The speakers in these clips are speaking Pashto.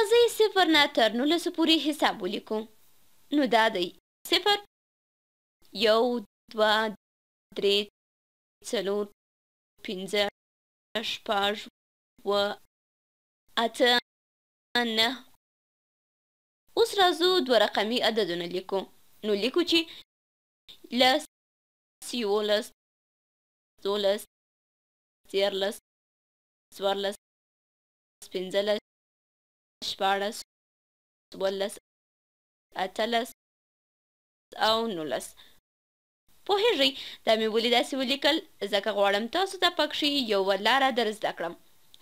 راځئ 0 نه تر 19 پورې حساب ولیکو. نو دا دی 0 1 2 3 4 5 6 7 8 9. اوس راځو 2 رقمي عددونه لیکو. نو لیکو چې 10 11 12 13 14 15 16 17 18 او 19. پوهېږئ دا مې ولې داسې ولیکل ځکه غواړم تاسو ته پکښې یوه لاره در زده کړم،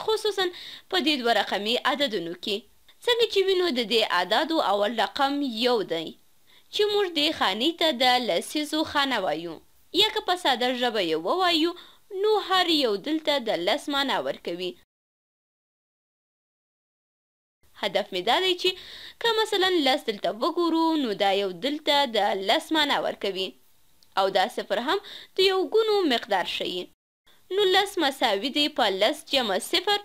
خصوصا په دې 2 رقمي عددونو کې. څنګه چې وینو د دې اعدادو اول رقم 1 دی چې موږ دې خانې ته د لسیزو خانه وایو، یا که په ساده ژبه یې ووایو نو هر یو دلته د 10 معنا ورکوي. هدف مې دا دی چې که مثلا 10 دلته وګورو نو دا یو دلته د 10 معنا ورکوي، او دا 0 هم د یو ګونو مقدار ښیي. نو 10 مساوي دی په 10 جمع 0.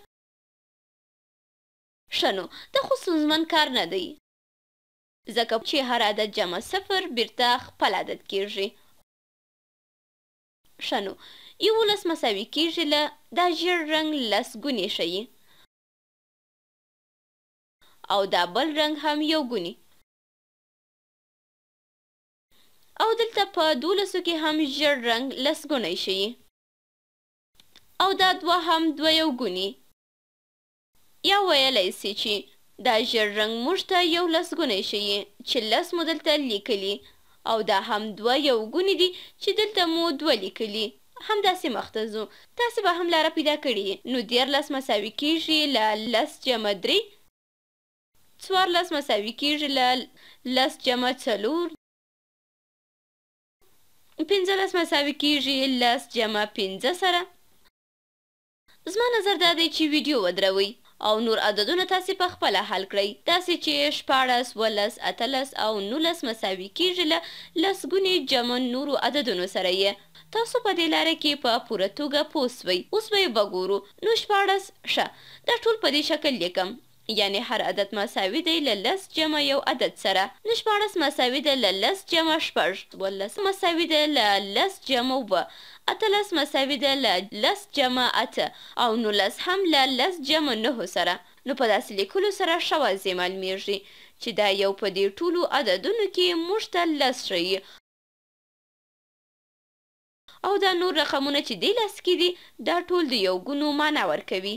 ښه نو دا خو ستونزمن کار نه دی ځکه چې هر عدد جمع 0 بیرته خپل عدد کیږي. ښه نو 11 مساوي کیږي له دا ژیړ رنګ 10 ګونې ښیي، او دا بل رنګ هم یو ګونی، او دلته په 12 کې هم ژیړ رنګ 10 ګونی ښیي، او دا 2 هم 2 یو ګونی. یا ویلی سي چې دا ژیړ رنګ موږ ته 11 ګونی ښیي چې 10 مو دلته لیکلي، او دا هم 2 یو ګونی دي چې دلته مو 2 لیکلي. همداسې مخته ځو، تاسې به هم لاره پیدا کړې. نو 13 مساوي کیږي له 10 جمع 3، 14 مساوي کیږي له 10 جمع 4، 15 مساوي کیږي 10 جمع 5 سره. زما نظر دا دی چې ویډیو ودروئ او نور عددونه تاسې په خپله حل کړئ، داسې چې 14 17 18 او 19 مساوي کیږي له 10 ګونې جمع نورو عددونو سره یې. تاسو په دې لاره کې په پوره توګه پوه سوئ. اوس به یې وګورو. نو 14 ښه دا ټول په دې شکل لیکم، یعنی هر عدد مساوي دی له 10 جمع یو عدد سره. نو 14 مساوي دی له 10 جمع 6، 12 مساوي دی له 10 جمع 7، 18 مساوي دی له 10 جمع 8، او 19 هم له 10 جمع 9 سره. نو په داسې لیکلو سره ښه واضح معلومیږي چې دا یو په دې ټولو عددونو کې موږ ته 10 ښیي، او دا نور رقمونه چې دې 10 کې دي دا ټول د یو ګونو معنا ورکوي.